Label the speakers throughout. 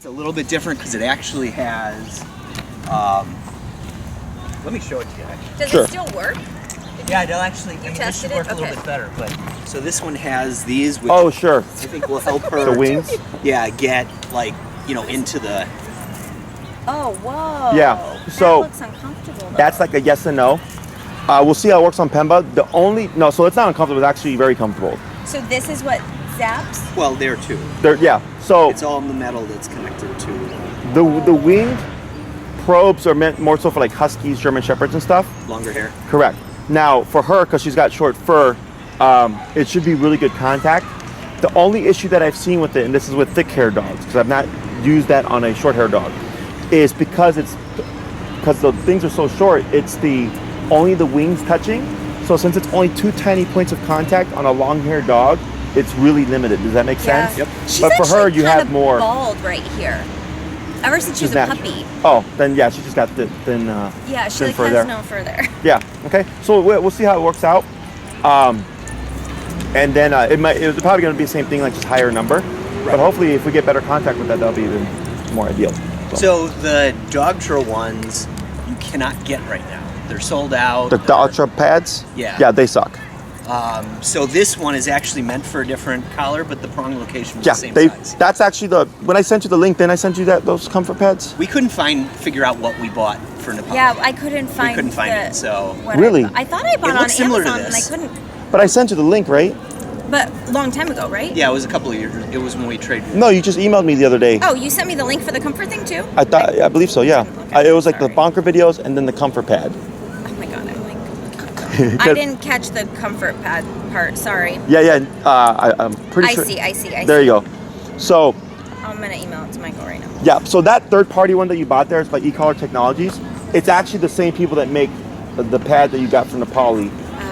Speaker 1: It's a little bit different because it actually has, let me show it to you.
Speaker 2: Does it still work?
Speaker 1: Yeah, it'll actually, this should work a little bit better. But so this one has these, which I think will help her.
Speaker 3: The wings?
Speaker 1: Yeah, get like, into the.
Speaker 2: Oh, whoa.
Speaker 3: Yeah, so
Speaker 2: that looks uncomfortable, though.
Speaker 3: That's like a yes and no. We'll see how it works on Pemba. So it's not uncomfortable, it's actually very comfortable.
Speaker 2: So this is what zaps?
Speaker 1: Well, there too.
Speaker 3: So
Speaker 1: it's all in the metal that's connected to
Speaker 3: the winged probes are meant more so for like huskies, German shepherds and stuff.
Speaker 1: Longer hair.
Speaker 3: Correct. Now for her, because she's got short fur, it should be really good contact. The only issue that I've seen with it, and this is with thick hair dogs, because I've not used that on a short hair dog, is because the things are so short, it's only the wings touching. So since it's only 2 tiny points of contact on a long-haired dog, it's really limited. Does that make sense?
Speaker 1: Yep.
Speaker 3: But for her, you have more.
Speaker 2: Bald right here. Ever since she was a puppy.
Speaker 3: Oh, then yeah, she just got thin.
Speaker 2: Yeah, she
Speaker 3: thin fur
Speaker 2: has
Speaker 3: there.
Speaker 2: no fur there.
Speaker 3: Yeah. Okay. So we'll see how it works out. And then it's probably going to be the same thing, like just higher number. Right. But hopefully, if we get better contact with that, that'll be even more ideal.
Speaker 1: So the Dogtra ones you cannot get right now. They're sold out.
Speaker 3: The Dogtra pads?
Speaker 1: Yeah.
Speaker 3: Yeah, they suck.
Speaker 1: So this one is actually meant for a different collar, but the prong location was the same size.
Speaker 3: That's actually when I sent you the link, then I sent you those comfort pads?
Speaker 1: We couldn't figure out what we bought for Nepal.
Speaker 2: Yeah, I couldn't find
Speaker 1: it, so.
Speaker 3: Really?
Speaker 2: I thought I bought
Speaker 1: it
Speaker 2: on
Speaker 1: looks similar
Speaker 2: Amazon
Speaker 1: to this.
Speaker 2: and I couldn't.
Speaker 3: But I sent you the link, right?
Speaker 2: But long time ago, right?
Speaker 1: Yeah, it was a couple of years. It was when we traded.
Speaker 3: No, you just emailed me the other day.
Speaker 2: Oh, you sent me the link for the comfort thing too?
Speaker 3: I believe so, yeah. It was like the bonker videos and then the comfort pad.
Speaker 2: Oh my god, I'm like... I didn't catch the comfort pad part, sorry.
Speaker 3: Yeah, I'm pretty sure.
Speaker 2: I see.
Speaker 3: There you go. So...
Speaker 2: I'm going to email it to Michael right now.
Speaker 3: Yeah, so that third-party one that you bought there is by eCollar Technologies. It's actually the same people that make the pad that you got from Nepali,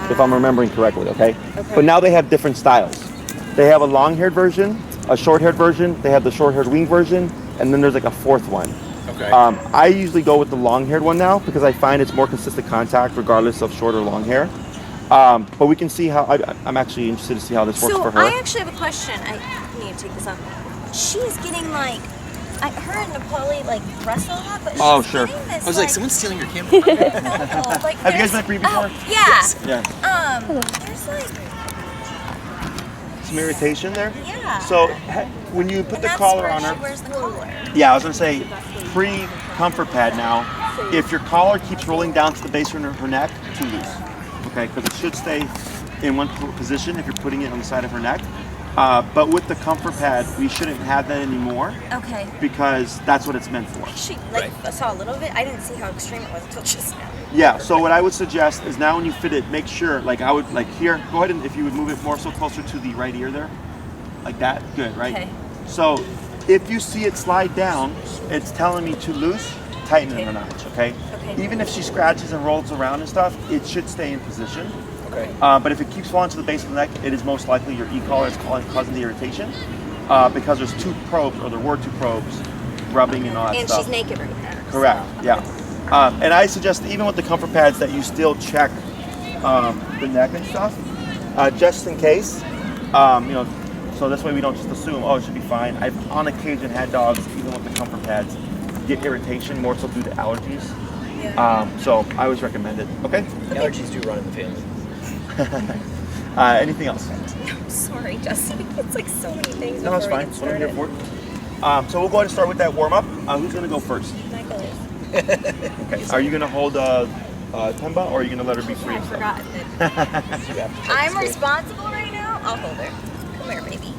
Speaker 3: if I'm remembering correctly, okay? But now they have different styles. They have a long-haired version, a short-haired version, they have the short-haired wing version, and then there's like a fourth one.
Speaker 1: Okay.
Speaker 3: I usually go with the long-haired one now because I find it's more consistent contact regardless of short or long hair. But we can see how, I'm actually interested to see how this works for her.
Speaker 2: So I actually have a question. I need to take this off. She's getting like, her and Nepali like wrestle a lot, but she's getting this,
Speaker 1: I was like, someone's stealing your camera.
Speaker 2: like
Speaker 3: have you guys met Bree before?
Speaker 2: Oh, yeah.
Speaker 3: Yeah.
Speaker 2: There's like
Speaker 3: some irritation there?
Speaker 2: Yeah.
Speaker 3: So when you put the collar on her.
Speaker 2: Where's the collar?
Speaker 3: Yeah, I was gonna say pre-comfort pad now. If your collar keeps rolling down to the base of her neck, too loose. Okay, because it should stay in one position if you're putting it on the side of her neck. But with the comfort pad, we shouldn't have that anymore. Okay. Because that's what it's meant for.
Speaker 2: She I saw a little bit. I didn't see how extreme it was until just now.
Speaker 3: Yeah. So what I would suggest is now when you fit it, make sure I would here. Go ahead and if you would move it more so closer to the right ear there, like that. Good, right? Okay. So if you see it slide down, it's telling me too loose. Tighten it a notch. Okay. Even if she scratches and rolls around and stuff, it should stay in position. Okay. But if it keeps falling to the base of the neck, it is most likely your e-collar is causing the irritation because there's 2 probes, or there were 2 probes, rubbing and all that stuff.
Speaker 2: And she's naked right now.
Speaker 3: Correct, so. Yeah. And I suggest even with the comfort pads that you still check the neck and stuff, just in case, so this way we don't just assume, oh, it should be fine. I've on occasion had dogs, even with the comfort pads, get irritation more so due to allergies. Yeah. So I always recommend it. Okay?
Speaker 1: Allergies do run in the family.
Speaker 3: Anything else?
Speaker 2: No, sorry, Justin. It's like so many things.
Speaker 3: No, it's fine. That's what I'm here for. So we'll go ahead and start with that warm up. Who's going to go first?
Speaker 2: Michael is.
Speaker 3: Okay. Are you going to hold Pemba, or are you going to let her be free?
Speaker 2: I forgot that. I'm responsible right now. I'll hold her. Come here, baby.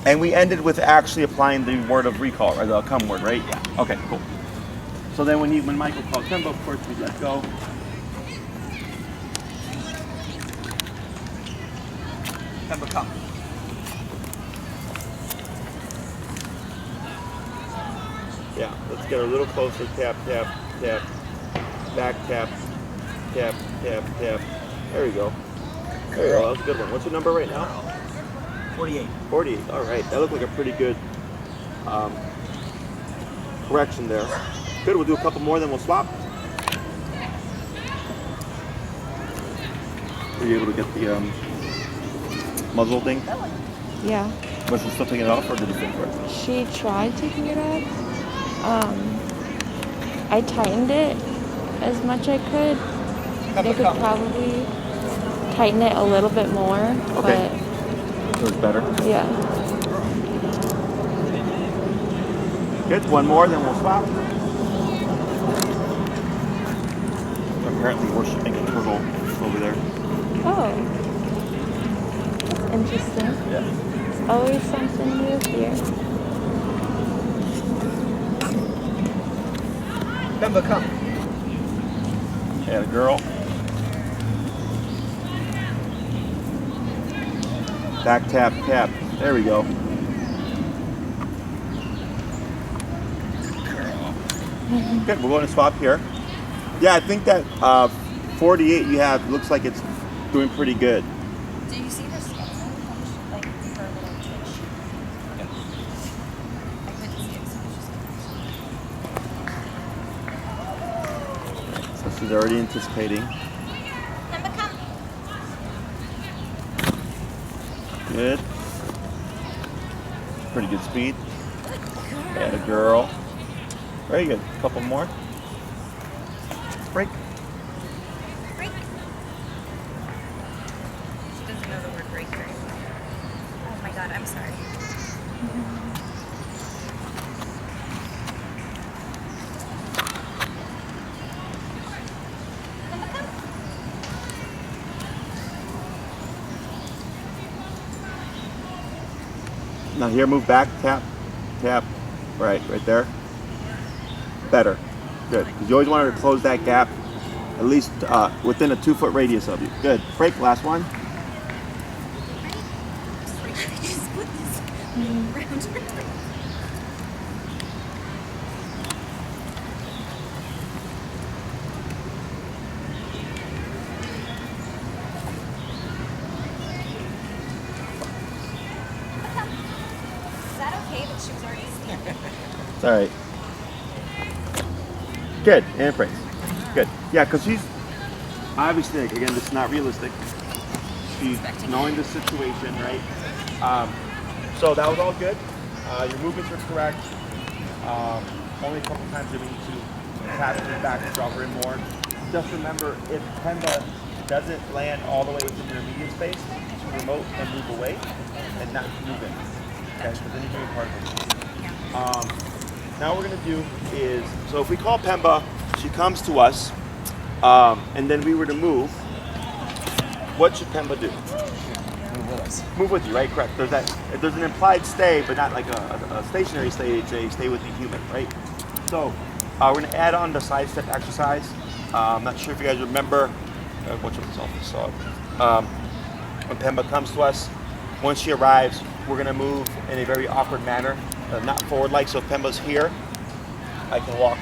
Speaker 3: And we ended with actually applying the word of recall, or the come word, right? Yeah. Okay, cool. So then when Michael calls Pemba, of course, we let go. Pemba, come. Yeah, let's get her a little closer. Tap, tap, tap. Back tap, tap, tap, tap. There we go. There you go. That was a good one. What's your number right now?
Speaker 1: 48.
Speaker 3: 48. All right. That looked like a pretty good correction there. Good. We'll do a couple more, then we'll swap. Were you able to get the muzzle thing?
Speaker 4: Yeah.
Speaker 3: Was she still taking it off, or did you think for it?
Speaker 4: She tried taking it off. I tightened it as much I could. I could probably tighten it a little bit more,
Speaker 3: Okay. So it's better?
Speaker 4: Yeah.
Speaker 3: Good, one more, then we'll swap. Apparently we're shipping a turtle over there.
Speaker 4: Oh. That's interesting.
Speaker 3: Yeah.
Speaker 4: There's always something new here.
Speaker 1: Pemba, come.
Speaker 3: Yeah, girl. Back tap, tap. There we go. Good, we're going to swap here. Yeah, I think that 48 you have looks like it's doing pretty good.
Speaker 2: Do you see her skin? Like her little twitch?
Speaker 1: Yeah.
Speaker 2: I couldn't see it, so
Speaker 3: So she's already anticipating.
Speaker 2: Pemba, come.
Speaker 3: Good. Pretty good speed. And a girl. Very good. A couple more. Break.
Speaker 2: Break. She doesn't know the word break very well. Oh my god, I'm sorry.
Speaker 3: Now here, move back, tap, tap. Right there. Better. Good. Because you always want her to close that gap at least within a 2-foot radius of you. Good. Break, last one.
Speaker 2: Just put this around her. Is that okay that she was already standing?
Speaker 3: It's all right. Good. And praise. Good. Yeah, because she's obviously, again, this is not realistic. She's knowing the situation, right? So that was all good. Your movements are correct. Only a couple times that we need to tap it back and drop her in more. Just remember, if Pemba doesn't land all the way into the intermediate space, to remote and move away and not move in. Okay, because then you're doing part of it. Now what we're going to do is, so if we call Pemba, she comes to us, and then we were to move, what should Pemba do?
Speaker 1: Move with us.
Speaker 3: Move with you, right? Correct. There's an implied stay, but not like a stationary stay. It's a stay with the human, right? So we're going to add on the side step exercise. I'm not sure if you guys remember, which of this office saw it. When Pemba comes to us, once she arrives, we're going to move in a very awkward manner, not forward-like. So if Pemba's here, I can walk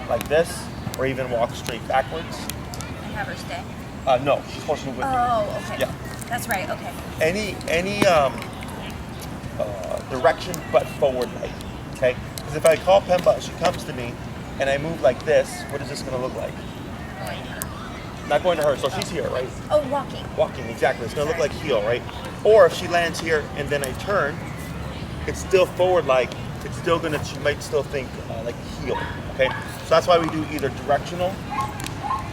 Speaker 3: like this, or even walk straight backwards.
Speaker 2: And have her stay?
Speaker 3: No, she's supposed to move with me.
Speaker 2: Oh, okay.
Speaker 3: Yeah.
Speaker 2: That's right, okay.
Speaker 3: Any direction but forward like, okay? Because if I call Pemba, she comes to me, and I move like this, what is this going to look like?
Speaker 2: Going her.
Speaker 3: Not going to her, so she's here, right?
Speaker 2: Oh, walking.
Speaker 3: Walking, exactly. It's going to look like heel, right? Or if she lands here and then I turn, it's still forward like, it's still going to, she might still think like heel, okay? So that's why we do either directional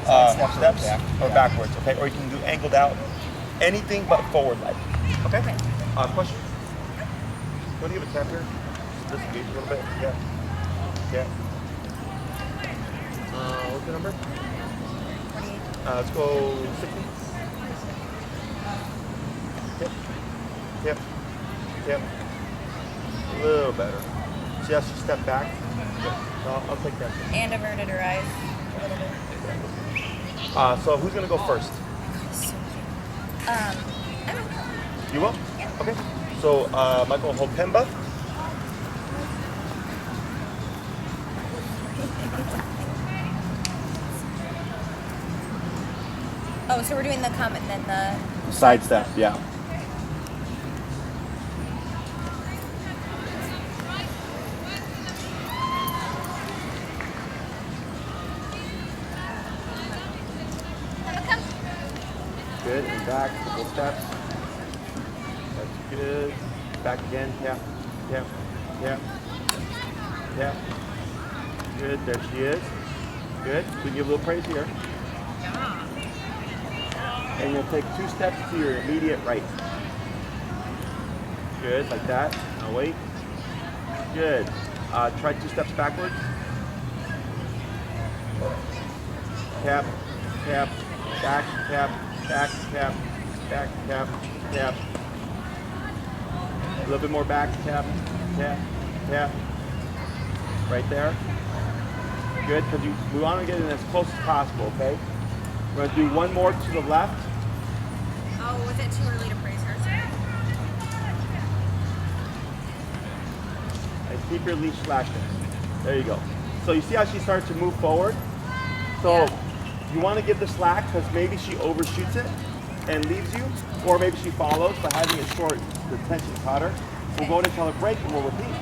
Speaker 3: steps or backwards, okay? Or you can do angled out, anything but forward like, okay? Question? You want to give a tap here? Just engage a little bit, yeah. Yeah. What's the number?
Speaker 2: 48.
Speaker 3: Let's go 60. Yep. Yep. A little better. See how she stepped back? So I'll take that.
Speaker 2: And averted her eyes a little bit.
Speaker 3: So who's going to go first?
Speaker 2: So cute. I don't know.
Speaker 3: You will?
Speaker 2: Yeah.
Speaker 3: Okay. So Michael will hold Pemba.
Speaker 2: Oh, so we're doing the come and then the
Speaker 3: Side step, yeah. Good, and back, couple steps. That's good. back again, tap, tap, tap, tap. Good, there she is. Good, we can give a little praise here. And you'll take 2 steps to your immediate right. Good, like that. Now wait. Good. Try 2 steps backwards. Tap, tap, back, tap, back, tap, back, tap, tap. A little bit more back, tap, tap, tap. Right there. Good, because we want to get in as close as possible, okay? We're going to do one more to the left.
Speaker 2: Oh, was it too early to praise her?
Speaker 3: And keep your leash lashed in. There you go. So you see how she starts to move forward? So you want to give the slack because maybe she overshoots it and leaves you, or maybe she follows, but having it short, the tension's hotter. We'll go ahead and tell her break and we'll repeat.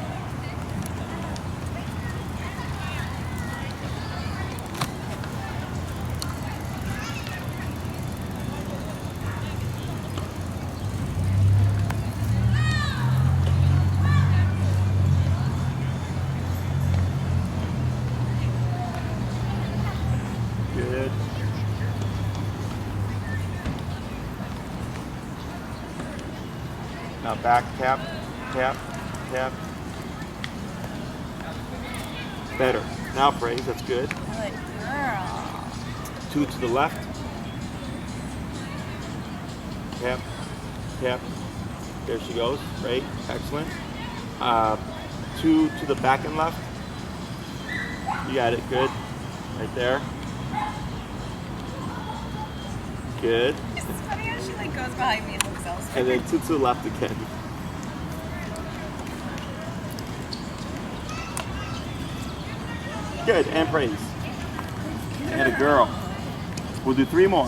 Speaker 3: Good. Now back, tap, tap, tap. Better. Now praise, that's good.
Speaker 2: Good girl.
Speaker 3: 2 to the left. Tap, tap. There she goes. Right, excellent. 2 to the back and left. You got it, good. Right there. Good.
Speaker 2: It's funny how she like goes behind me and looks elsewhere.
Speaker 3: And then 2 to the left again. Good, and praise. And a girl. We'll do 3 more.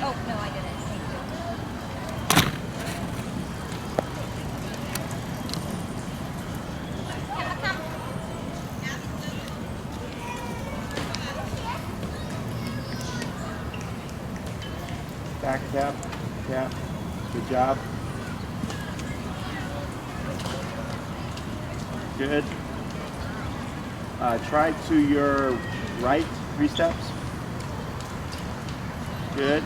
Speaker 2: Oh, no, I didn't. Thank you.
Speaker 3: Back tap, tap. Good job. Good. Try to your right, 3 steps. Good.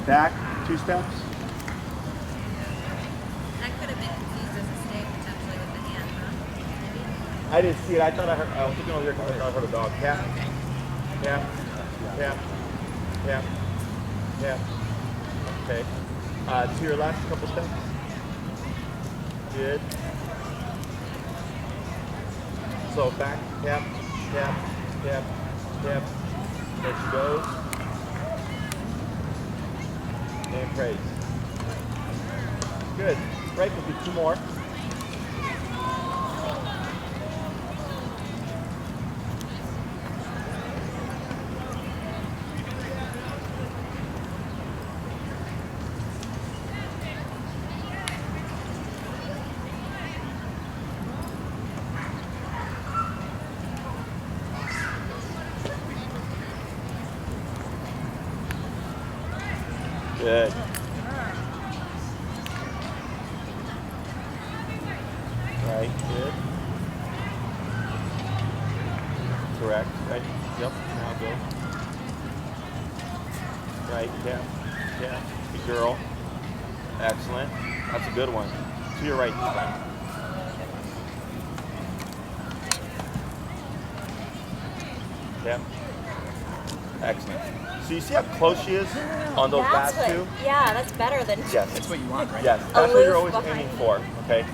Speaker 3: Back, 2 steps.
Speaker 2: That could have been confused as a stake potentially with the hand, huh?
Speaker 3: I didn't see it. I thought I was looking over here. I thought I heard a dog. Tap, tap, tap, tap, tap. Okay. To your left, couple steps. Good. So back, tap, tap, tap, tap. There she goes. And praise. Good. Right, we'll do 2 more. Good. Right, good. Correct, right, yep, now go. Right, yeah, yeah, good girl. Excellent, that's a good one. To your right this time. Yep, excellent. So you see how close she is on those last 2?
Speaker 2: Yeah, that's better than.
Speaker 3: Yes.
Speaker 1: That's what you want, right?
Speaker 3: Yes, that's what you're always
Speaker 2: behind
Speaker 3: aiming
Speaker 2: me.
Speaker 3: for, okay?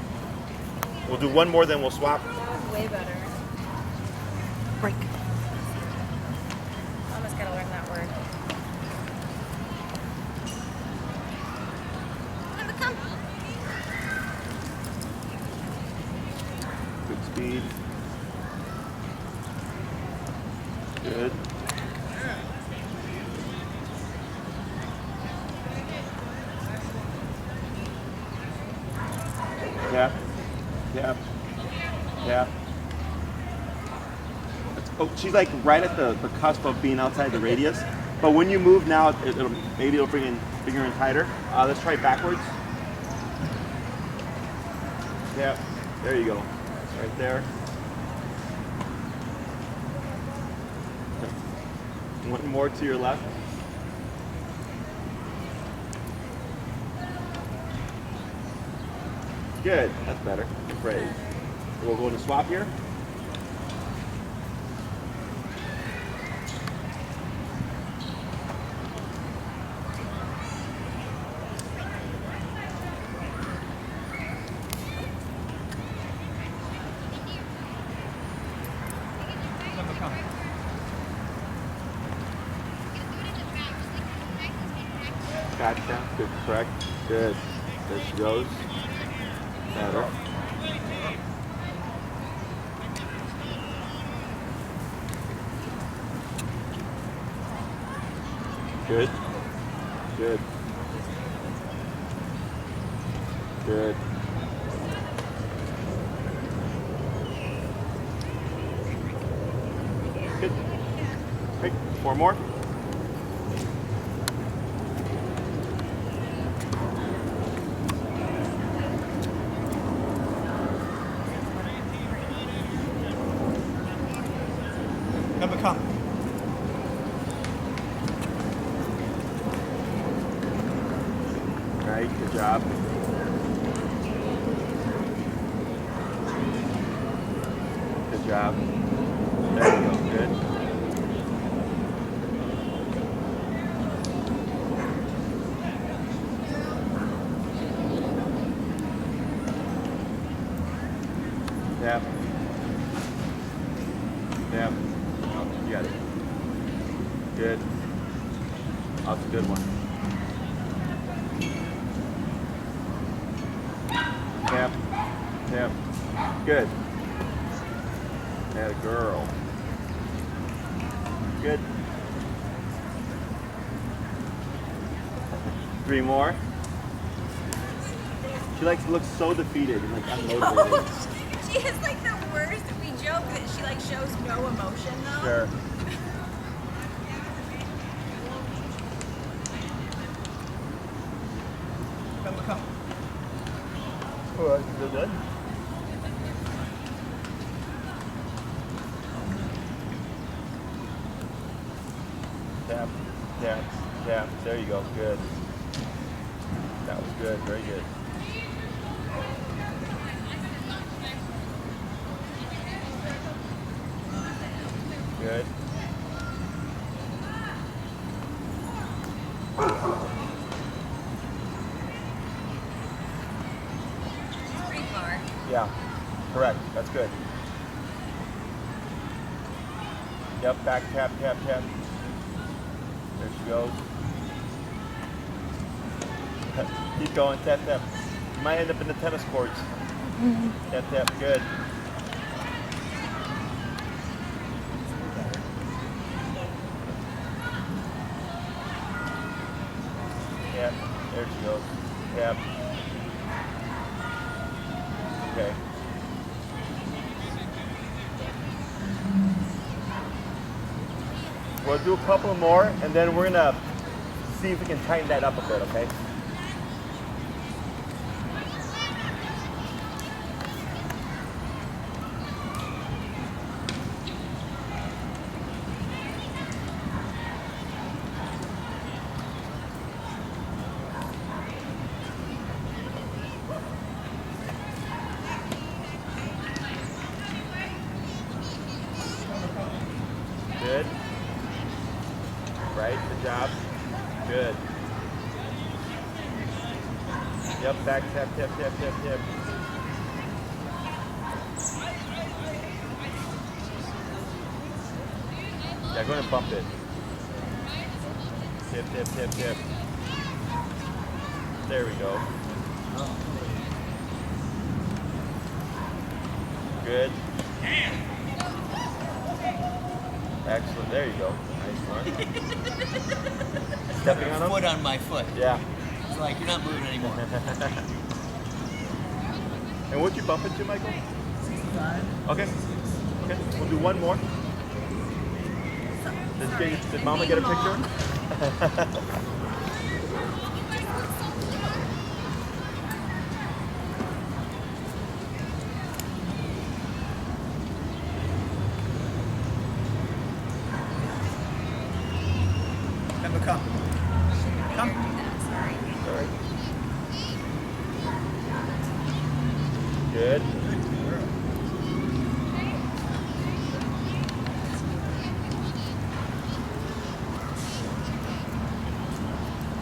Speaker 3: We'll do 1 more, then we'll swap.
Speaker 2: That was way better.
Speaker 1: Break.
Speaker 2: Almost gotta learn that word. Come.
Speaker 3: Good speed. Good. Tap, tap, tap. That's Oh, she's like right at the cusp of being outside the radius. But when you move now, maybe it'll bring her in tighter. Let's try backwards. Yeah, there you go. Right there. One more to your left. Good, that's better. Great. We'll go to swap here. Gotcha. Good, correct. Good. There she goes. Better. Good. Good. Good. Good. Great. 4 more.
Speaker 1: Pemba, come.
Speaker 3: Right, good job. Good job. There you go, good. Yep. Yep. You got it. Good. That's a good one. Tap. Tap. Good. That girl. Good. 3 more. She like looks so defeated and like unmotivated.
Speaker 2: She is like the worst. We joke that she like shows no emotion though.
Speaker 3: Sure.
Speaker 1: Pemba, come.
Speaker 3: Oh, is it good? Tap, tap, tap. There you go. Good. That was good. Very good. Good.
Speaker 2: Pretty far.
Speaker 3: Yeah. Correct. That's good. Yep. Back tap, tap, tap. There she goes. Keep going. Tap, tap. You might end up in the tennis courts. Tap, tap. Good. Yep. There she goes. Yep. Okay. We'll do a couple more, and then we're gonna see if we can tighten that up a bit, okay? Good. Right, good job. Good. Yep, back tap, tap, tap, tap, tap. Yeah, go ahead and bump it. Tap, tap, tap, tap. There we go. Good. Excellent. There you go. Nice one. Stepping on them?
Speaker 1: Foot on my foot.
Speaker 3: Yeah.
Speaker 1: It's like you're not moving anymore.
Speaker 3: And what'd you bump into, Michael?
Speaker 1: 65.
Speaker 3: Okay. Okay. We'll do one more. Did Mama get a picture?
Speaker 1: Pemba, come. Come.
Speaker 3: Sorry. Good.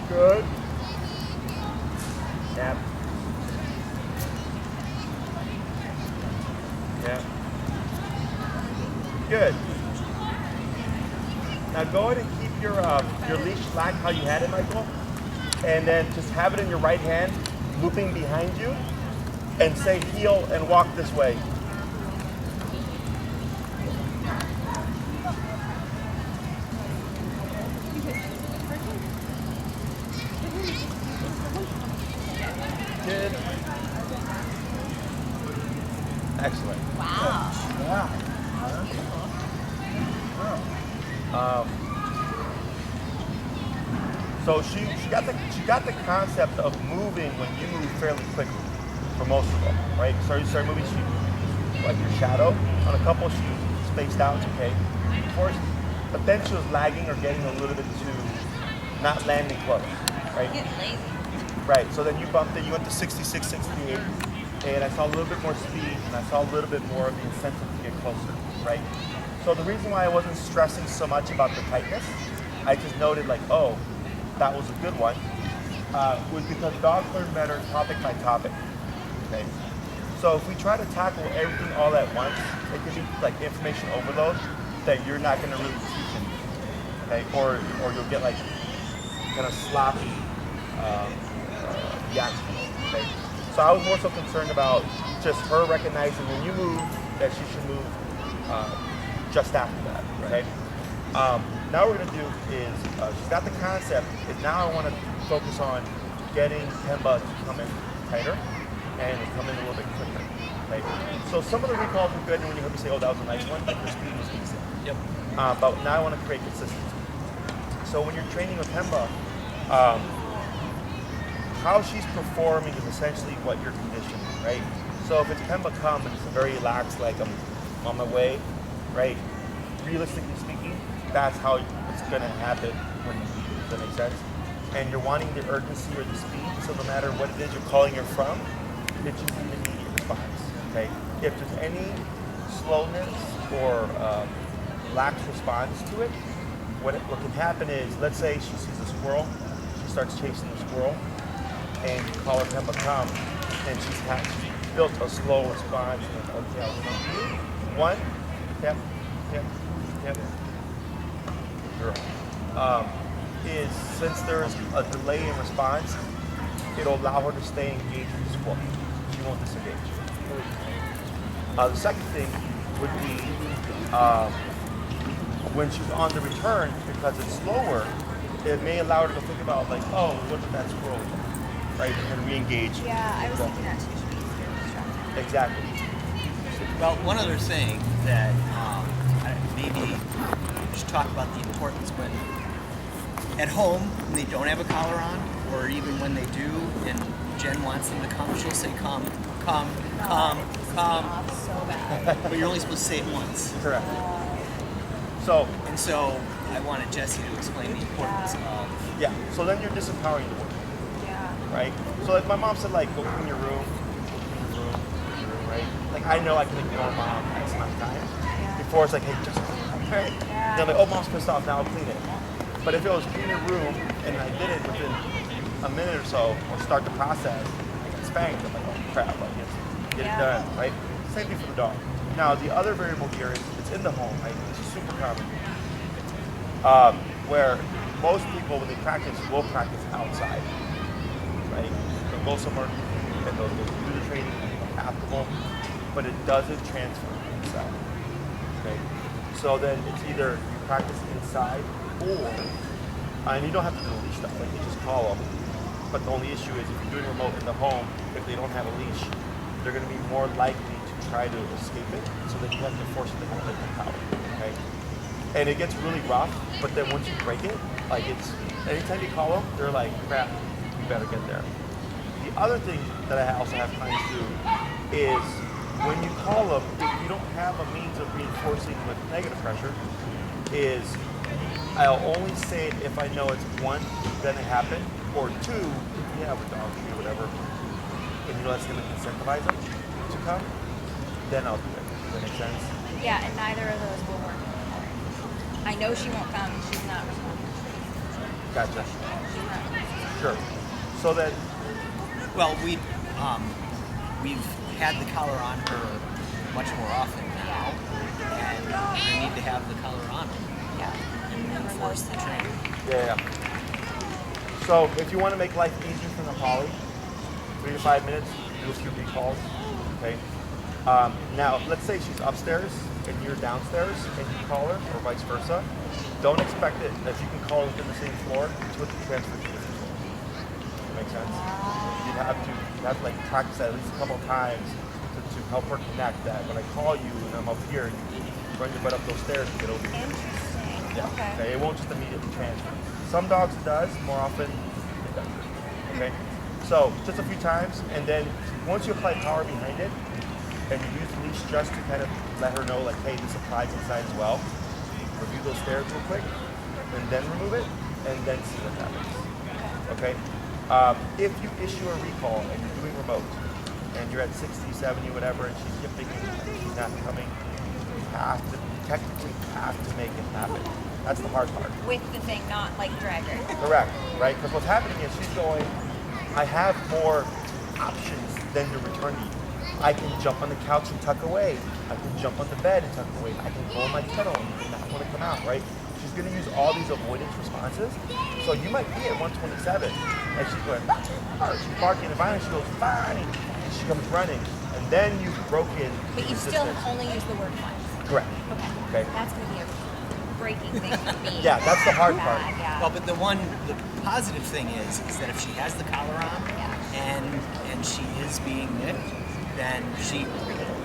Speaker 3: Good. Yep. Yep. Good. Now go ahead and keep your leash slack how you had it, Michael, and then just have it in your right hand, looping behind you, and say heel and walk this way. Good. Excellent.
Speaker 2: Wow.
Speaker 3: So she got the concept of moving when you move fairly quickly for most of them, right? So you start moving, like your shadow. On a couple, she spaced out, it's okay. But then she was lagging or getting a little bit too, not landing close, right?
Speaker 2: Getting lazy.
Speaker 3: Right, so then you bumped it, you went to 66, 68, and I saw a little bit more speed, and I saw a little bit more of the incentive to get closer, right? So the reason why I wasn't stressing so much about the tightness, I just noted like, oh, that was a good one, was because dogs learn better topic by topic, okay? So if we try to tackle everything all at once, it can be like information overload that you're not gonna really teach them, okay? Or you'll get like kind of sloppy reaction, okay? So I was more so concerned about just her recognizing when you move that she should move just after that, okay? Now what we're gonna do is, she's got the concept, and now I wanna focus on getting Pemba to come in tighter and come in a little bit quicker, okay? So some of the recalls were good, and when you heard me say, oh, that was a nice one, like the speed was decent.
Speaker 1: Yep.
Speaker 3: But now I wanna create consistency. So when you're training with Pemba, how she's performing is essentially what you're conditioning, right? So if it's Pemba come and it's a very relaxed, like I'm on my way, right? Realistically speaking, that's how it's gonna happen when you leave. Does that make sense? And you're wanting the urgency or the speed, so no matter what it is you're calling her from, it's just an immediate response, okay? If there's any slowness or lax response to it, what can happen is, let's say she sees a squirrel, she starts chasing the squirrel, and you call her Pemba come, and she's built a slow response. And, okay, I'll come to you. One, yep, yep, yep. Girl. Is since there's a delay in response, it'll allow her to stay engaged with the squirrel. She won't disengage. The second thing would be when she's on the return, because it's slower, it may allow her to think about like, oh, what did that squirrel do? Right, and re-engage.
Speaker 2: Yeah, I was thinking that too. Should be easier to distract.
Speaker 3: Exactly.
Speaker 1: Well, one other thing that maybe we should talk about the importance when at home when they don't have a collar on, or even when they do, and Jen wants them to come, she'll say come, come, come, come.
Speaker 2: So bad.
Speaker 1: But you're only supposed to say it once.
Speaker 3: Correct.
Speaker 1: So I wanted Jessie to explain the importance of.
Speaker 3: Yeah. So then you're disempowering the word. Right? So like my mom said, like, go clean your room, right? Like I know I can ignore mom X amount of time. Before it's like, hey, just clean it, right? They're like, oh, mom's pissed off, now I'll clean it. But if it was clean your room and I did it within a minute or so, or start the process, I get spanked. I'm like, oh crap, like get it done, right? Same thing for the dog. Now the other variable here is it's in the home, right? It's super common. Where most people when they practice will practice outside. Right? They'll go somewhere and they'll do the training applicable, but it doesn't transfer inside. Okay? So then it's either you practice inside or, and you don't have to do the leash stuff, like you just call them. But the only issue is if you're doing remote in the home, if they don't have a leash, they're going to be more likely to try to escape it. So then you have to force them to have the power. Okay? and it gets really rough, but then once you break it, like it's, anytime you call them, they're like, crap, you better get there. The other thing that I also have clients do is when you call them, if you don't have a means of reinforcing with negative pressure, is I'll only say it if I know it's one, gonna happen, or two, if you have a dog tree or whatever, and you know that's gonna incentivize them to come, then I'll do it. Does that make sense?
Speaker 2: Yeah, and neither of those will work. I know she won't come. She's not responding.
Speaker 3: Gotcha.
Speaker 2: She's not.
Speaker 3: Sure. So then,
Speaker 1: Well, we've had the collar on her much more often now, and we need to have the collar on her.
Speaker 2: Yeah.
Speaker 1: And reinforce the training.
Speaker 3: yeah. So if you want to make life easier for the Polly, 3 to 5 minutes, do a few recalls. Okay. Now, let's say she's upstairs and you're downstairs and you call her, or vice versa. Don't expect it that you can call her within the same floor to transfer to the floor. That makes sense? You have to like practice that at least a couple of times to help her connect that when I call you and I'm up here, you run your butt up those stairs to get over here.
Speaker 2: Interesting.
Speaker 3: Yeah.
Speaker 2: Okay.
Speaker 3: It won't just immediately transfer. Some dogs it does, more often it doesn't. Okay. So just a few times, and then once you apply power behind it, and you use the leash just to kind of let her know, like, hey, this applies inside as well. Review those stairs real quick, and then remove it, and then see what happens. Okay. If you issue a recall and you're doing remote, and you're at 60, 70, whatever, and she's yipping and she's not coming, you technically have to make it happen. That's the hard part.
Speaker 2: With the thing, not like drag her.
Speaker 3: Correct, right? Because what's happening is she's going, I have more options than to return to you. I can jump on the couch and tuck away. I can jump on the bed and tuck away. I can go in my kennel and not want to come out, right? She's going to use all these avoidance responses. So you might be at 127, and she's going, she's barking and violence. She goes, fine, and she comes running, and then you've broken.
Speaker 2: But you still only use the word once.
Speaker 3: Correct.
Speaker 2: Okay.
Speaker 3: Okay.
Speaker 2: That's going to be a breaking thing for me.
Speaker 3: Yeah, that's the hard part.
Speaker 2: Yeah.
Speaker 1: Well, but the positive thing is that if she has the collar on and she is being nipped, then she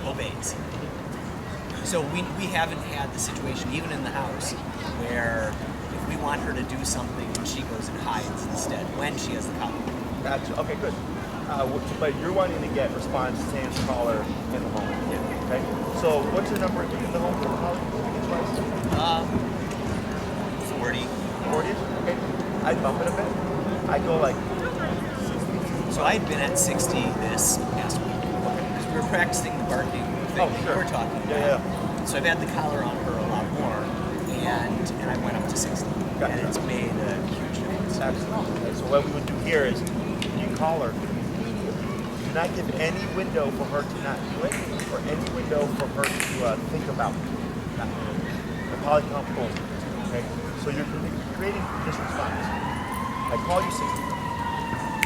Speaker 1: obeys. So we haven't had the situation, even in the house, where if we want her to do something, she goes and hides instead when she has the collar.
Speaker 3: Gotcha. Okay, good. But you're wanting to get response, same caller in the home.
Speaker 1: Yeah.
Speaker 3: Okay. So what's your number in the home for the caller?
Speaker 1: 40.
Speaker 3: 40? Okay. I bump it a bit. I go like 60.
Speaker 1: So I've been at 60 this past week. Because we were practicing the barking thing that we're talking about.
Speaker 3: Yeah.
Speaker 1: So I've had the collar on her a lot more, and I went up to 60.
Speaker 3: Gotcha.
Speaker 1: And it's made a huge difference.
Speaker 3: Absolutely. Okay, so what we would do here is you call her. Do not give any window for her to not do it, or any window for her to think about not doing it. The polycomp boom. Okay? So you're creating this response. I call you 60.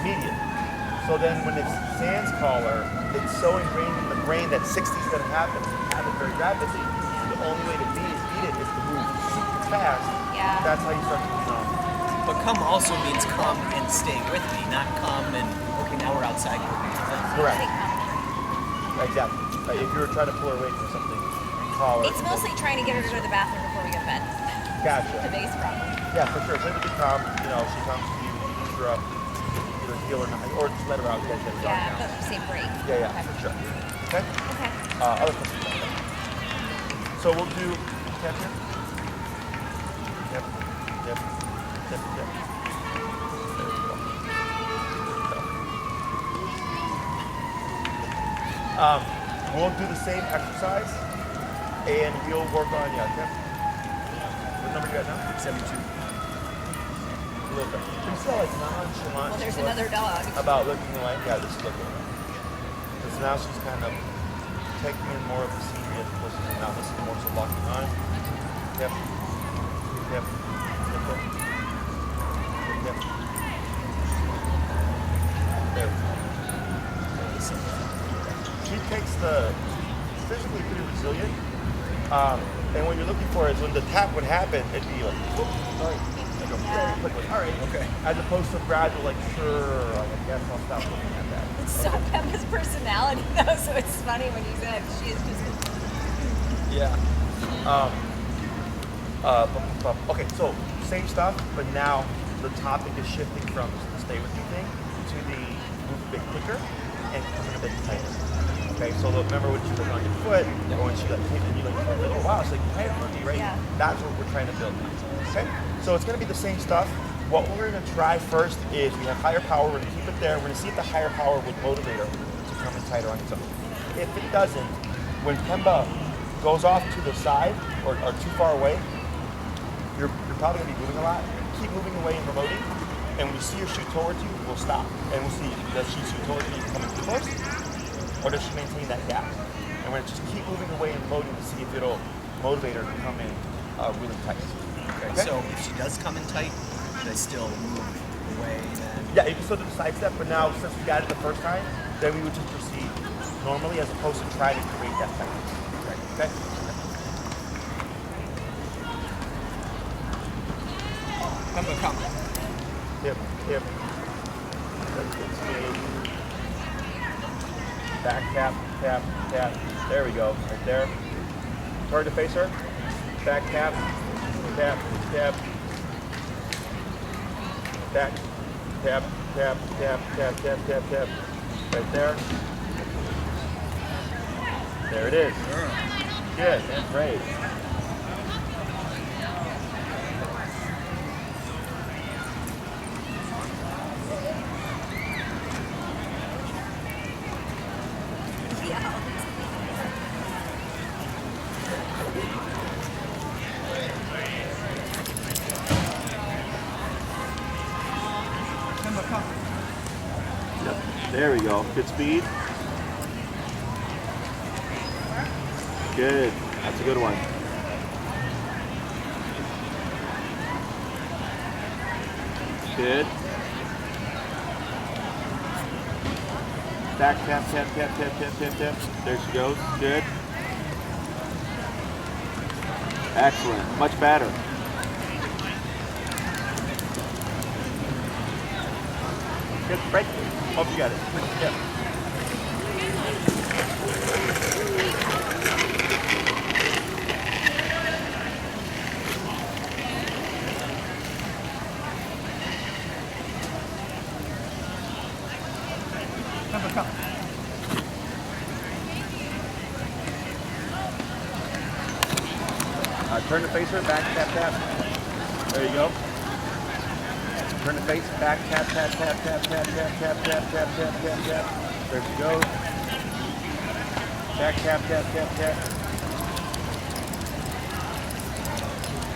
Speaker 3: Immediate. So then when it's Sans caller, it's so ingrained in the brain that 60 is going to happen very rapidly. The only way to beat it is to move super fast.
Speaker 2: Yeah.
Speaker 3: That's how you start to become.
Speaker 1: But come also means come and stay with me, not come and, okay, now we're outside.
Speaker 3: Correct. Exactly. Like if you were trying to pull her away from something, call her.
Speaker 2: It's mostly trying to get her to go to the bathroom before we go to bed.
Speaker 3: Gotcha.
Speaker 2: The base problem.
Speaker 3: Yeah, for sure. So if you calm, she comes to you, you push her up, either heel or not, or just let her out. You guys get it done
Speaker 2: Yeah,
Speaker 3: now.
Speaker 2: but say break.
Speaker 3: Yeah,
Speaker 2: Okay.
Speaker 3: for sure. Okay?
Speaker 2: Okay.
Speaker 3: Other questions? So we'll do tap here. Yep. There we go. We'll do the same exercise, and we'll work on, okay? What number you got now?
Speaker 1: 72.
Speaker 3: A little bit. You see how, like, nonchalant
Speaker 2: Well, there's
Speaker 3: she was
Speaker 2: another dog.
Speaker 3: about looking away? Yeah, just looking away. Because now she's kind of taking in more of the scenery as opposed to now this is more so locking on. Yep. Yep. Yep. Yep. Yep. There we go. She takes physically pretty resilient. And what you're looking for is when the tap would happen, it'd be like, oh, sorry. Like a very quick one. All right.
Speaker 1: Okay.
Speaker 3: As opposed to gradual, like, sure, I guess I'll stop looking at that.
Speaker 2: It's so Pemba's personality, though, so it's funny when you said she is just.
Speaker 3: Yeah. Okay, so same stuff, but now the topic is shifting from the stay with me thing to the move a bit quicker and come in a bit tighter. Okay, so remember when she was on your foot, or when she like came in, you like, oh wow, it's like tighter for me, right?
Speaker 2: Yeah.
Speaker 3: That's what we're trying to build. Okay, so it's gonna be the same stuff. What we're gonna try first is we have higher power. We're gonna keep it there. We're gonna see if the higher power will motivate her to come in tighter on its own. If it doesn't, when Pemba goes off to the side or too far away, you're probably gonna be moving a lot. Keep moving away and remoting. And when you see her shoot towards you, we'll stop. And we'll see, does she shoot towards you coming too close? Or does she maintain that gap? And we're gonna just keep moving away and remoting to see if it'll motivate her to come in really tight. Okay?
Speaker 1: So if she does come in tight, should I still move away then?
Speaker 3: Yeah, you can still do the side step, but now since we got it the first time, then we would just proceed normally as opposed to try to create that tightness. Okay?
Speaker 1: Come.
Speaker 3: Hip. That's good speed. Back tap. There we go, right there. Turn to face her. Back tap. Back tap. Right there. There it is. Good, that's great. Yep. There we go. Good speed. Good. That's a good one. Good. Back tap. There she goes. Good. Excellent. Much better. Good. Break. Hope you got it. Yep. Come. Turn to face her, back, tap. There you go. Turn to face, back, tap. There she goes. Back, tap.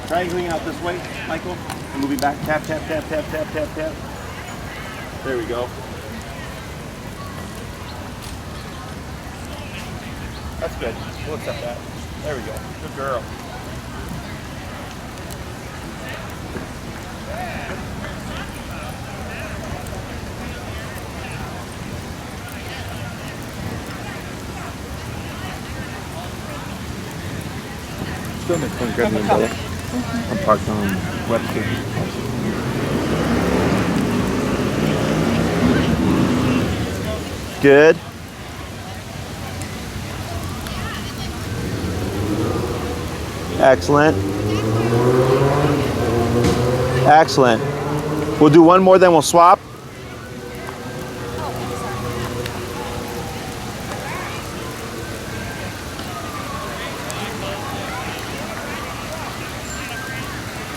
Speaker 3: Triangling out this way, Michael. And moving back, tap. There we go. That's good. We'll accept that. There we go. Good girl.
Speaker 5: Still makes fun grabbing the umbrella. I'm parked on Webster.
Speaker 3: Good. Excellent. We'll do one more, then we'll swap.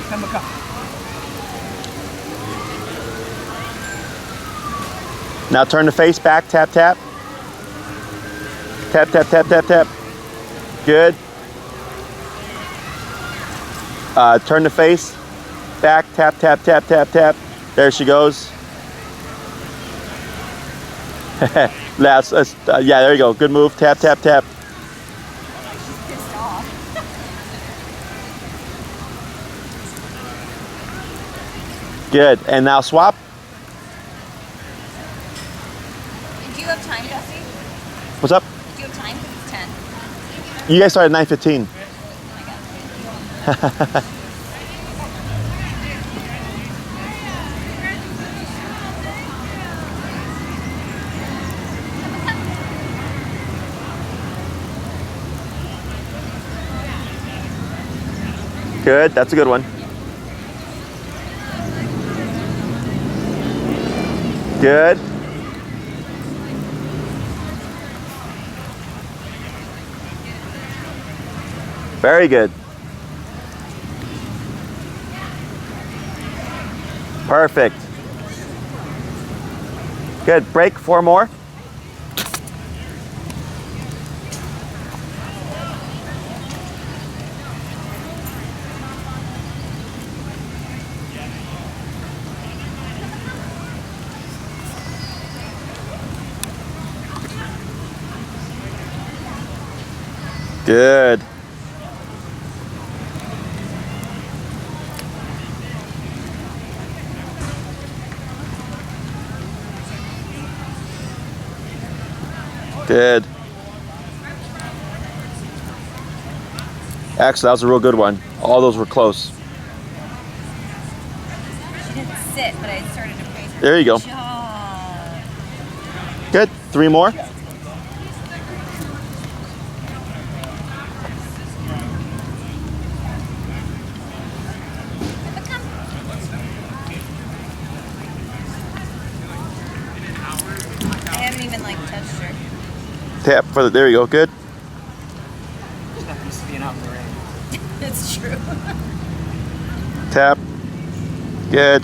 Speaker 1: Come.
Speaker 3: Now turn the face back, tap. Tap. Good. Turn the face back, tap. There she goes. Last, yeah, there you go. Good move. Tap.
Speaker 2: Pissed off.
Speaker 3: Good. And now swap.
Speaker 2: Do you have time, Jesse?
Speaker 3: What's up?
Speaker 2: Do you have time? Because it's 10.
Speaker 3: You guys started at 9:15. Good, that's a good one. Good. Very good. Perfect. Good, break, 4 more. Good. Good. Actually, that was a real good one. All those were close.
Speaker 2: She didn't sit, but I started to praise her.
Speaker 3: There you go.
Speaker 2: Good job.
Speaker 3: Good. 3 more.
Speaker 2: I haven't even like touched her.
Speaker 3: Tap for the, there you go. Good.
Speaker 1: She's not used to being out in the rain.
Speaker 2: It's true.
Speaker 3: Tap. Good.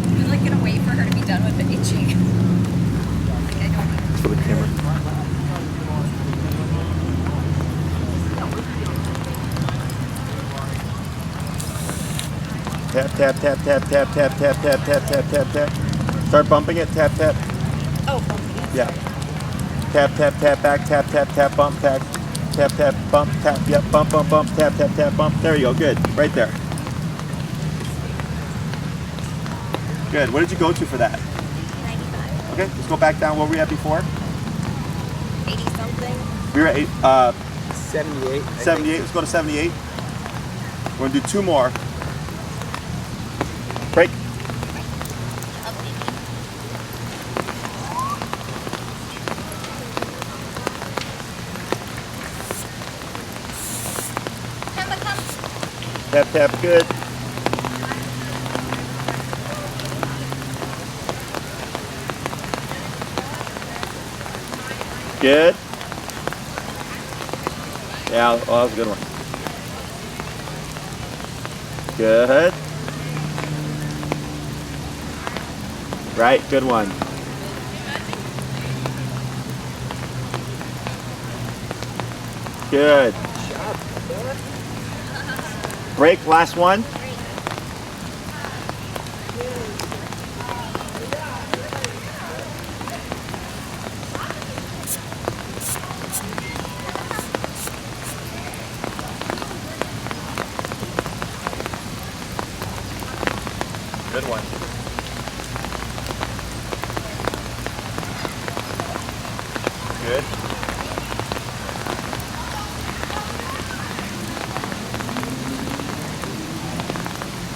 Speaker 2: I'm like gonna wait for her to be done with the itching. Like I don't.
Speaker 3: For the camera. Tap, tap, tap, tap, tap, tap, tap, tap, tap, tap, tap, tap. Start bumping it. Tap, tap.
Speaker 2: Oh.
Speaker 3: Yeah. Tap, tap, tap, back, tap, tap, tap, bump, tap, tap, tap, bump, tap, yep, bump, bump, bump, tap, tap, tap, bump. There you go. Good. Right there. Good. What did you go to for that?
Speaker 2: 95.
Speaker 3: Okay, let's go back down. What were we at before?
Speaker 2: 80 something.
Speaker 3: We were at
Speaker 1: 78.
Speaker 3: 78. Let's go to 78. We're going to do 2 more. Break.
Speaker 2: Pemba, come.
Speaker 3: Tap, tap. Good. Good. Yeah, oh, that was a good one. Good. Right, good one. Good. Break, last one. Good one. Good.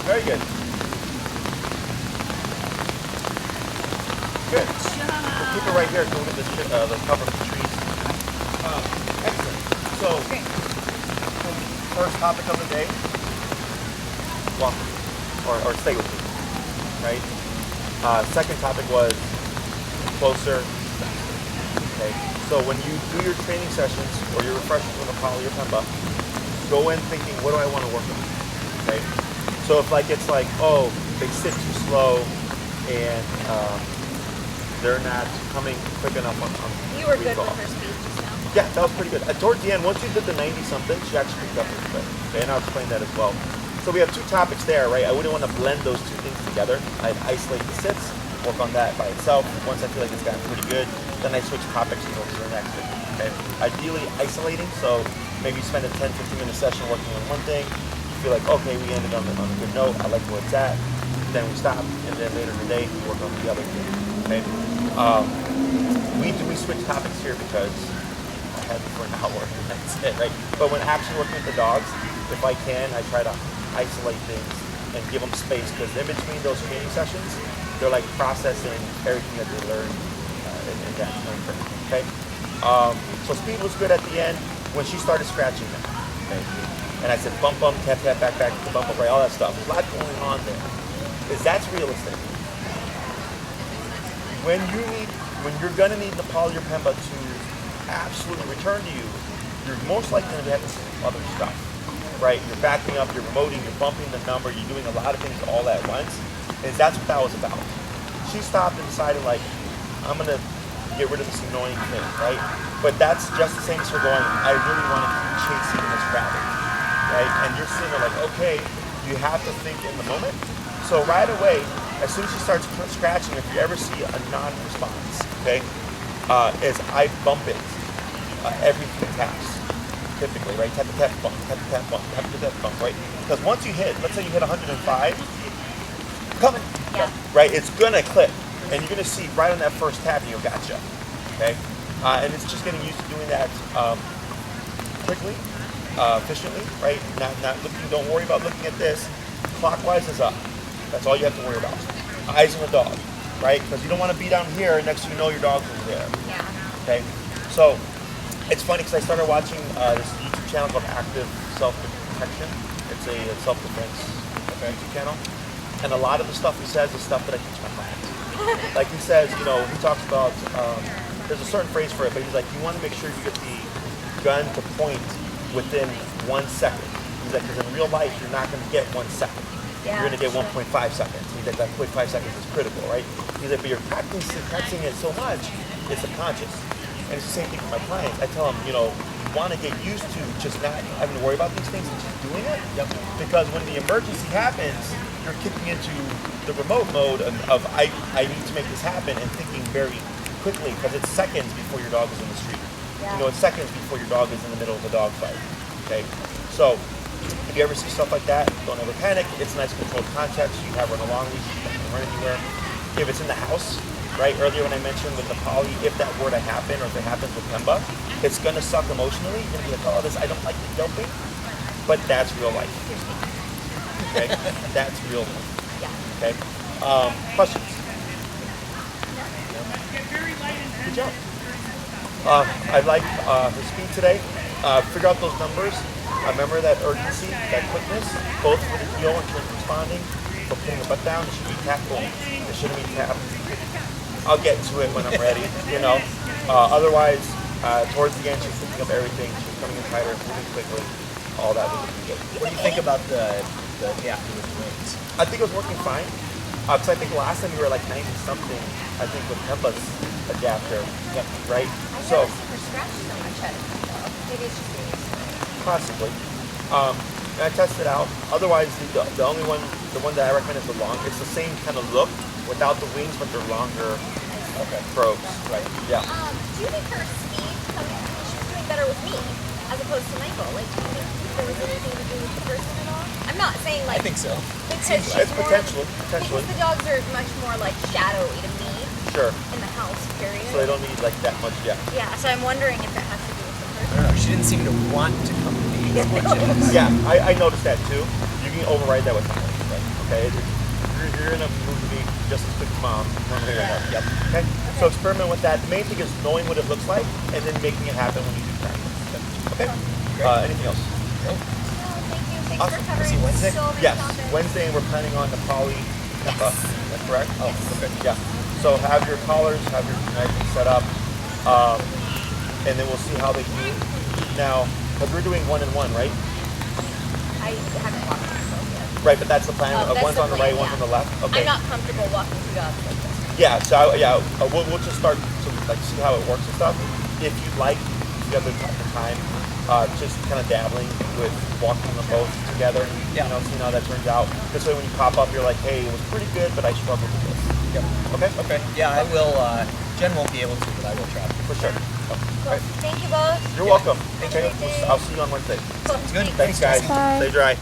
Speaker 3: Very good. Good. We'll keep it right here. Go get the cover of the trees. Excellent. So, first topic of the day. Walk with me. Or stay with me. Right? Second topic was closer. Okay. So when you do your training sessions or your refreshers with a poly or Pemba, go in thinking, what do I want to work with? Okay. So if it's like, oh, they sit too slow and they're not coming quick enough on
Speaker 2: You were good
Speaker 3: recall.
Speaker 2: with her speed just now.
Speaker 3: Yeah, that was pretty good. Towards the end, once you did the 90 something, she actually picked up pretty quick. Okay, and I'll explain that as well. So we have 2 topics there, right? I wouldn't want to blend those 2 things together. I'd isolate the sits, work on that by itself. Once I feel like it's gotten pretty good, then I switch topics and go to the next thing. Okay. Ideally isolating, so maybe spend a 10-15 minute session working on one thing. You feel like, okay, we ended on a good note. I like where it's at. Then we stop, and then later in the day we work on the other thing. Okay. We switch topics here because I had it for an hour, and that's it, right? But when actually working with the dogs, if I can, I try to isolate things and give them space, because in between those training sessions, they're like processing everything that they learned in that time frame. Okay. So speed was good at the end when she started scratching them. Okay. And I said bump, bump, tap, tap, back, back, bump, bump, right, all that stuff. There's a lot going on there. That's realistic. When you're gonna need Nepali or Pemba to absolutely return to you, you're most likely gonna be having some other stuff, right? You're backing up, you're remoting, you're bumping the number, you're doing a lot of things all at once. That's what that was about. She stopped and decided, like, I'm gonna get rid of this annoying thing, right? But that's just the same as her going, I really want to keep chasing this rabbit, right? And you're sitting there like, okay, you have to think in the moment. So right away, as soon as she starts scratching, if you ever see a non-response, okay, is I bump it every 3 taps, typically, right? Tap, tap, bump, tap, tap, bump, tap, tap, bump, right? Because once you hit, let's say you hit 105, coming,
Speaker 2: Yeah.
Speaker 3: right? It's gonna click, and you're gonna see right on that first tap, you go, gotcha, okay? And it's just getting used to doing that quickly, efficiently, right? Not looking. Don't worry about looking at this. Clockwise is up. That's all you have to worry about. Eyes on the dog, right? Because you don't want to be down here, and next thing you know, your dog's over there.
Speaker 2: Yeah.
Speaker 3: Okay. So it's funny because I started watching this YouTube channel called Reactive Protection. It's a self-defense YouTube channel, and a lot of the stuff he says is stuff that I teach my clients. Like he says, he talks about. There's a certain phrase for it, but he's like, you want to make sure you get the gun to point within 1 second. He's like, because in real life, you're not going to get 1 second.
Speaker 2: Yeah,
Speaker 3: You're going to get 1.5 seconds. He's like, that 0.5 seconds is critical, right? He's like, but you're practicing it so much, it's subconscious. And it's the same thing for my clients. I tell them, you want to get used to just not having to worry about these things and just doing it. Yep. Because when the emergency happens, you're kicking into the remote mode of I need to make this happen, and thinking very quickly, because it's seconds before your dog is in the street.
Speaker 2: Yeah.
Speaker 3: It's seconds before your dog is in the middle of a dog fight. Okay, so if you ever see stuff like that, don't ever panic. It's a nice controlled context. You have her on a long leash, you can run anywhere. If it's in the house, right? Earlier when I mentioned with the poly, if that were to happen, or if it happens with Pemba, it's gonna suck emotionally. You're gonna be like, oh, I don't like the yelping, but that's real life. Okay, that's real life.
Speaker 2: Yeah.
Speaker 3: Okay, questions? Good job. I like her speed today. Figure out those numbers. Remember that urgency, that quickness, both for the heel in terms of responding, for putting the butt down. It should be tap boom. It shouldn't be tap. I'll get to it when I'm ready. Otherwise, towards the end, she's picking up everything. She's coming in tighter, moving quickly. All that would be good.
Speaker 1: What do you think about the adapter with the wings?
Speaker 3: I think it was working fine. Because I think last time you were like 90 something. I think with Pemba's adapter, right?
Speaker 2: I've
Speaker 3: So
Speaker 2: never seen her scratch so much at it, though. Maybe it's just me.
Speaker 3: possibly. And I tested it out. Otherwise, the only one, the one that I recommend is the long. It's the same kind of look without the wings, but they're longer probes. Right. Yeah.
Speaker 2: Do you think her speed, she was doing better with me as opposed to Michael? Like, do you think there was anything to do with the person at all? I'm not saying like.
Speaker 1: I think so.
Speaker 2: Because she's
Speaker 3: It's
Speaker 2: more,
Speaker 3: potentially.
Speaker 2: Because the dogs are much more like shadowy to me
Speaker 3: Sure.
Speaker 2: in the house, period.
Speaker 3: So they don't need like that much. Yeah.
Speaker 2: Yeah, so I'm wondering if it has to do with the
Speaker 1: I
Speaker 2: person.
Speaker 1: don't know. She didn't seem to want to come to me as much as.
Speaker 3: Yeah, I noticed that too. You can override that with time. Right. Okay. You're in a mood to be just as quick as mom. Yep. Okay. So experiment with that. The main thing is knowing what it looks like and then making it happen when you do practice. Okay. Anything else?
Speaker 1: Nope.
Speaker 2: No, thank you. Thanks
Speaker 3: Awesome.
Speaker 2: for covering
Speaker 1: See you Wednesday?
Speaker 2: so many
Speaker 3: Yes.
Speaker 2: topics.
Speaker 3: Wednesday, and we're planning on the poly Pemba.
Speaker 2: Yes.
Speaker 3: That's correct?
Speaker 1: Oh, okay.
Speaker 3: Yeah. So have your collars, have your everything set up, and then we'll see how they do. Now, because we're doing 1-and-1, right?
Speaker 2: I haven't walked myself yet.
Speaker 3: Right, but that's the plan.
Speaker 2: Oh, that's
Speaker 3: One's
Speaker 2: the
Speaker 3: on the
Speaker 2: plan,
Speaker 3: right, one's
Speaker 2: yeah.
Speaker 3: on the left. Okay.
Speaker 2: I'm not comfortable walking two dogs like this.
Speaker 3: Yeah. So we'll just start to see how it works and stuff. If you'd like, if you have the time, just kind of dabbling with walking them both together.
Speaker 1: Yeah.
Speaker 3: Seeing how that turns out. This way, when you pop up, you're like, hey, it was pretty good, but I struggled with this.
Speaker 1: Yep.
Speaker 3: Okay.
Speaker 1: Okay. Yeah, I will. Jen won't be able to, but I will try.
Speaker 3: For sure.
Speaker 2: Cool. Thank you both.
Speaker 3: You're welcome.
Speaker 2: Have a
Speaker 3: Okay.
Speaker 2: great day.
Speaker 3: I'll see you on Wednesday.
Speaker 2: Cool.
Speaker 1: Good.
Speaker 3: Thanks, guys.
Speaker 4: Bye.
Speaker 3: Stay dry.